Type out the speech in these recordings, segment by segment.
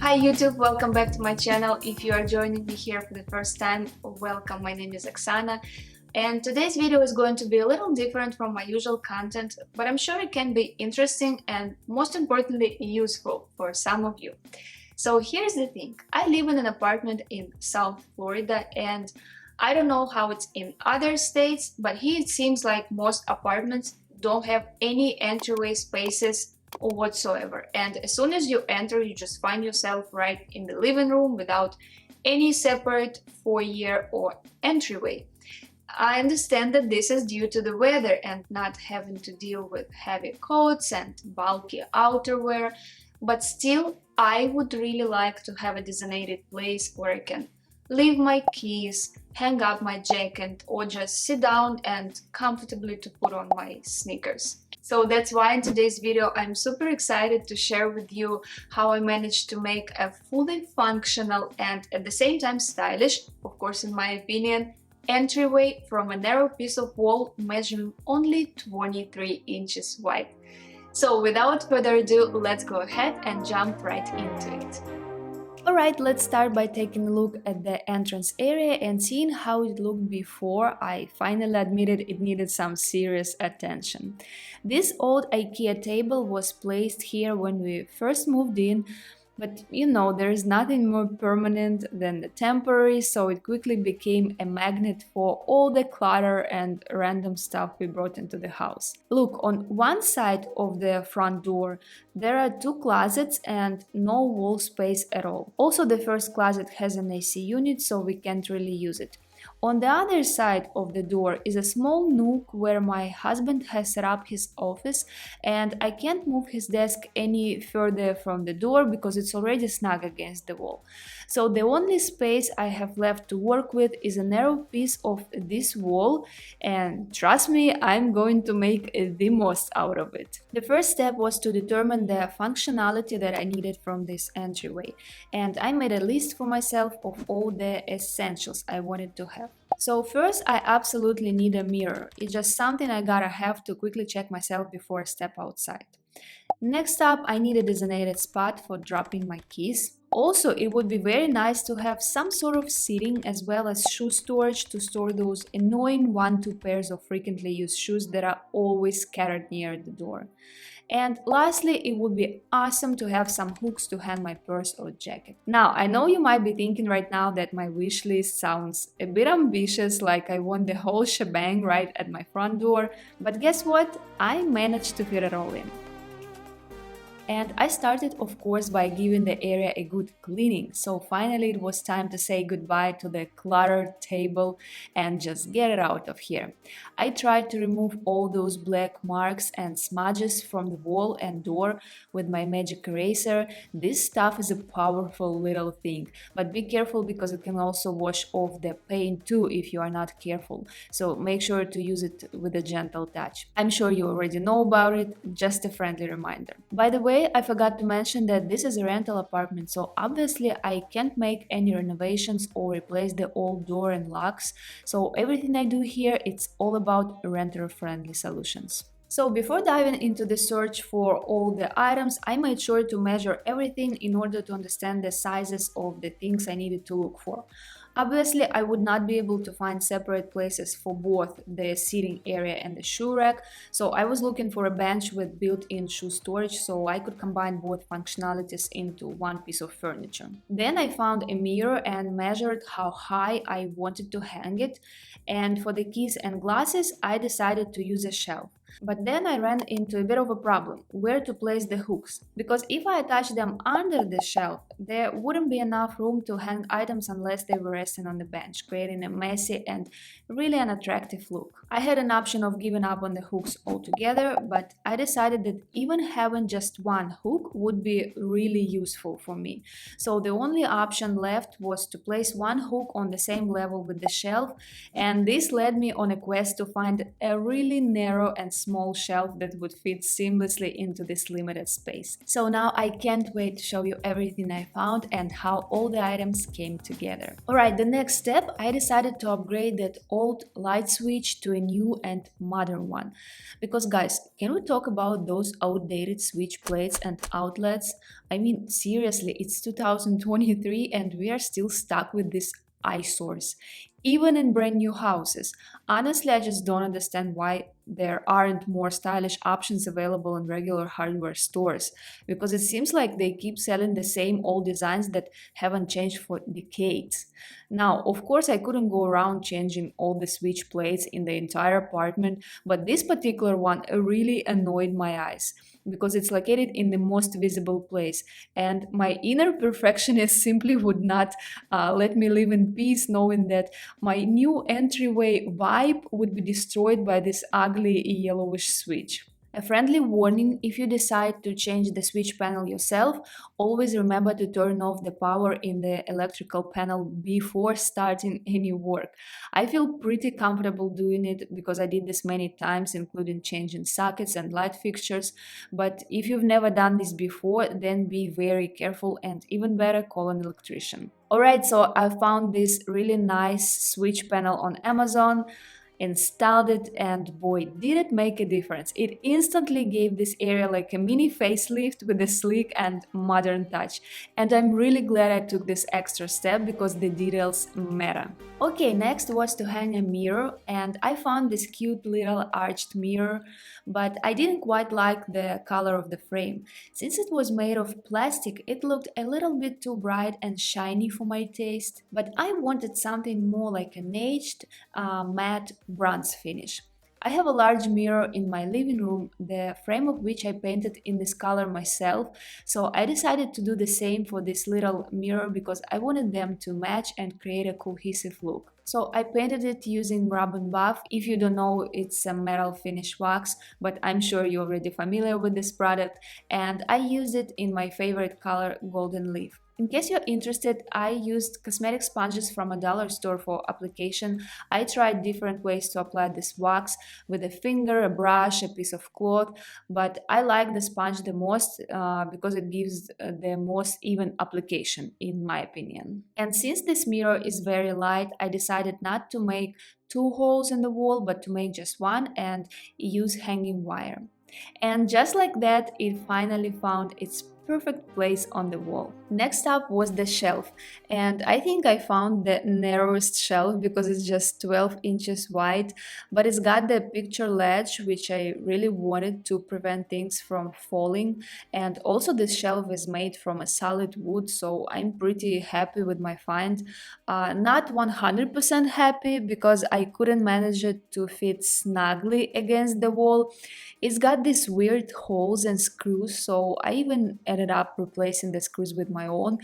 Hi YouTube, welcome back to my channel. If you are joining me here for the first time, welcome. My name is Oksana, and today's video is going to be a little different from my usual content, but I'm sure it can be interesting and most importantly useful for some of you. So here's the thing. I live in an apartment in South Florida, and I don't know how it's in other states, but here it seems like most apartments don't have any entryway spaces or whatsoever, and as soon as you enter you just find yourself right in the living room without any separate foyer or entryway. I understand that this is due to the weather and not having to deal with heavy coats and bulky outerwear, but still I would really like to have a designated place where I can leave my keys, hang up my jacket, or just sit down and comfortably to put on my sneakers. So that's why in today's video I'm super excited to share with you how I managed to make a fully functional and at the same time stylish, of course in my opinion, entryway from a narrow piece of wall measuring only 23 inches wide. So without further ado, let's go ahead and jump right into it. Alright, let's start by taking a look at the entrance area and seeing how it looked before I finally admitted it needed some serious attention. This old IKEA table was placed here when we first moved in, but you know, there is nothing more permanent than the temporary, so it quickly became a magnet for all the clutter and random stuff we brought into the house. Look, on one side of the front door, there are two closets and no wall space at all. Also, the first closet has an AC unit, so we can't really use it. On the other side of the door is a small nook where my husband has set up his office, and I can't move his desk any further from the door because it's already snug against the wall. So the only space I have left to work with is a narrow piece of this wall, and trust me, I'm going to make the most out of it. The first step was to determine the functionality that I needed from this entryway, and I made a list for myself of all the essentials I wanted to have. So first, I absolutely need a mirror. It's just something I gotta have to quickly check myself before I step outside. Next up, I need a designated spot for dropping my keys. Also, it would be very nice to have some sort of seating as well as shoe storage to store those annoying 1-2 pairs of frequently used shoes that are always scattered near the door. And lastly, it would be awesome to have some hooks to hang my purse or jacket. Now, I know you might be thinking right now that my wish list sounds a bit ambitious, like I want the whole shebang right at my front door, but guess what? I managed to fit it all in. And I started, of course, by giving the area a good cleaning. So finally it was time to say goodbye to the cluttered table and just get it out of here. I tried to remove all those black marks and smudges from the wall and door with my magic eraser. This stuff is a powerful little thing, but be careful because it can also wash off the paint too if you are not careful. So make sure to use it with a gentle touch. I'm sure you already know about it, just a friendly reminder. By the way, I forgot to mention that this is a rental apartment, so obviously I can't make any renovations or replace the old door and locks, so everything I do here, it's all about renter-friendly solutions. So before diving into the search for all the items, I made sure to measure everything in order to understand the sizes of the things I needed to look for. Obviously, I would not be able to find separate places for both the seating area and the shoe rack, so I was looking for a bench with built-in shoe storage so I could combine both functionalities into one piece of furniture. Then I found a mirror and measured how high I wanted to hang it, and for the keys and glasses, I decided to use a shelf. But then I ran into a bit of a problem, where to place the hooks, because if I attach them under the shelf, there wouldn't be enough room to hang items unless they were resting on the bench, creating a messy and really unattractive look. I had an option of giving up on the hooks altogether, but I decided that even having just one hook would be really useful for me. So the only option left was to place one hook on the same level with the shelf, and this led me on a quest to find a really narrow and small shelf that would fit seamlessly into this limited space. So now I can't wait to show you everything I found and how all the items came together. Alright, Alright, the next step, I decided to upgrade that old light switch to a new and modern one. Because guys, can we talk about those outdated switch plates and outlets? I mean, seriously, it's 2023 and we are still stuck with these eyesores, even in brand new houses. Honestly, I just don't understand why there aren't more stylish options available in regular hardware stores, because it seems like they keep selling the same old designs that haven't changed for decades. Now, of course, I couldn't go around changing all the switch plates in the entire apartment, but this particular one really annoyed my eyes because it's located in the most visible place, and my inner perfectionist simply would not let me live in peace knowing that my new entryway vibe would be destroyed by this ugly yellowish switch. A friendly warning: if you decide to change the switch panel yourself, always remember to turn off the power in the electrical panel before starting any work. I feel pretty comfortable doing it because I did this many times, including changing sockets and light fixtures. But if you've never done this before, then be very careful and even better, call an electrician. Alright, so I found this really nice switch panel on Amazon, installed it, and boy, did it make a difference. It instantly gave this area like a mini facelift with a sleek and modern touch. And I'm really glad I took this extra step because the details matter. Okay, next was to hang a mirror, and I found this cute little arched mirror, but I didn't quite like the color of the frame. Since it was made of plastic, it looked a little bit too bright and shiny for my taste, but I wanted something more like an aged, matte bronze finish. I have a large mirror in my living room, the frame of which I painted in this color myself, so I decided to do the same for this little mirror because I wanted them to match and create a cohesive look. So I painted it using Rub and Buff. If you don't know, it's a metal finish wax, but I'm sure you're already familiar with this product, and I used it in my favorite color, Golden Leaf. In case you're interested, I used cosmetic sponges from a dollar store for application. I tried different ways to apply this wax with a finger, a brush, a piece of cloth, but I like the sponge the most because it gives the most even application, in my opinion. And since this mirror is very light, I decided not to make two holes in the wall, but to make just one and use hanging wire. And just like that, it finally found its perfect place on the wall. Next up was the shelf, and I think I found the narrowest shelf because it's just 12 inches wide, but it's got the picture ledge which I really wanted to prevent things from falling, and also this shelf is made from a solid wood, so I'm pretty happy with my find. Not 100% happy because I couldn't manage it to fit snugly against the wall. It's got these weird holes and screws, so I even ended up replacing the screws with my own.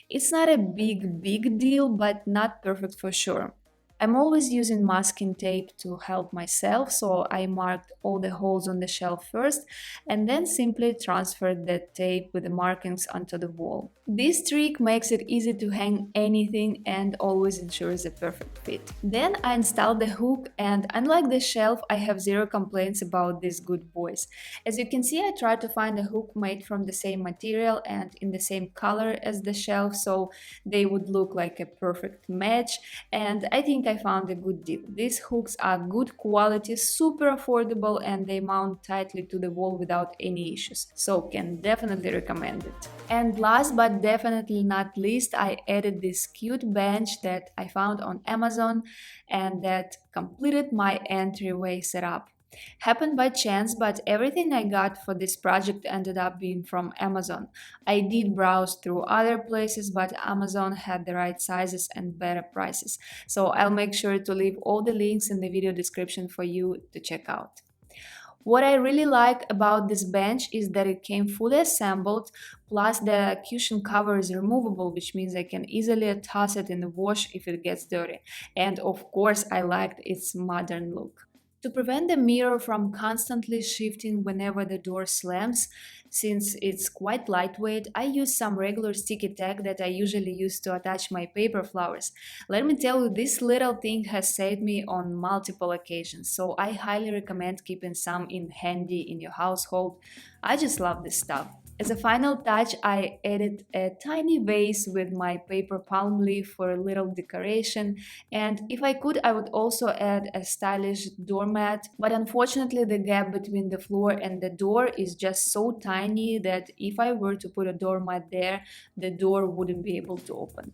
It's not a big deal, but not perfect for sure. I'm always using masking tape to help myself, so I marked all the holes on the shelf first and then simply transferred the tape with the markings onto the wall. This trick makes it easy to hang anything and always ensures a perfect fit. Then I installed the hook, and unlike the shelf, I have zero complaints about these good boys. As you can see, I tried to find a hook made from the same material and in the same color as the shelf, so they would look like a perfect match, and I think I found a good deal. These hooks are good quality, super affordable, and they mount tightly to the wall without any issues, so can definitely recommend it. And last but definitely not least, I added this cute bench that I found on Amazon and that completed my entryway setup. Happened by chance, but everything I got for this project ended up being from Amazon. I did browse through other places, but Amazon had the right sizes and better prices. So I'll make sure to leave all the links in the video description for you to check out. What I really like about this bench is that it came fully assembled, plus the cushion cover is removable, which means I can easily toss it in the wash if it gets dirty. And of course, I liked its modern look. To prevent the mirror from constantly shifting whenever the door slams, since it's quite lightweight, I use some regular sticky tack that I usually use to attach my paper flowers. Let me tell you, this little thing has saved me on multiple occasions, so I highly recommend keeping some in handy in your household. I just love this stuff. As a final touch, I added a tiny vase with my paper palm leaf for a little decoration, and if I could, I would also add a stylish doormat, but unfortunately the gap between the floor and the door is just so tiny that if I were to put a doormat there, the door wouldn't be able to open.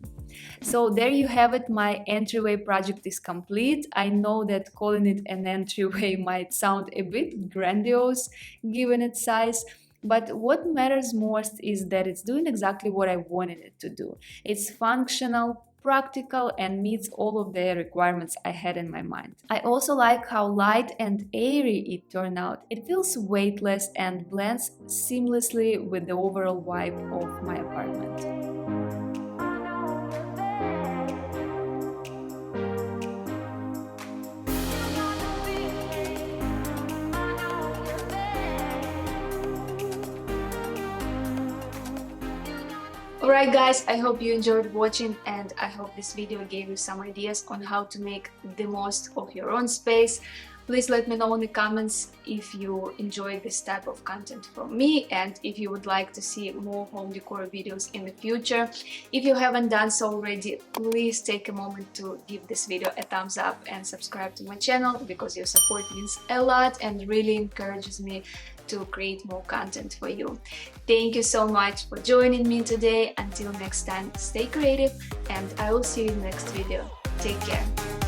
So there you have it, my entryway project is complete. I know that calling it an entryway might sound a bit grandiose given its size, but what matters most is that it's doing exactly what I wanted it to do. It's functional, practical, and meets all of the requirements I had in my mind. I also like how light and airy it turned out. It feels weightless and blends seamlessly with the overall vibe of my apartment. Alright guys, I hope you enjoyed watching, and I hope this video gave you some ideas on how to make the most of your own space. Please let me know in the comments if you enjoyed this type of content from me and if you would like to see more home decor videos in the future. If you haven't done so already, please take a moment to give this video a thumbs up and subscribe to my channel, because your support means a lot and really encourages me to create more content for you. Thank you so much for joining me today. Until next time, stay creative, and I will see you in the next video. Take care.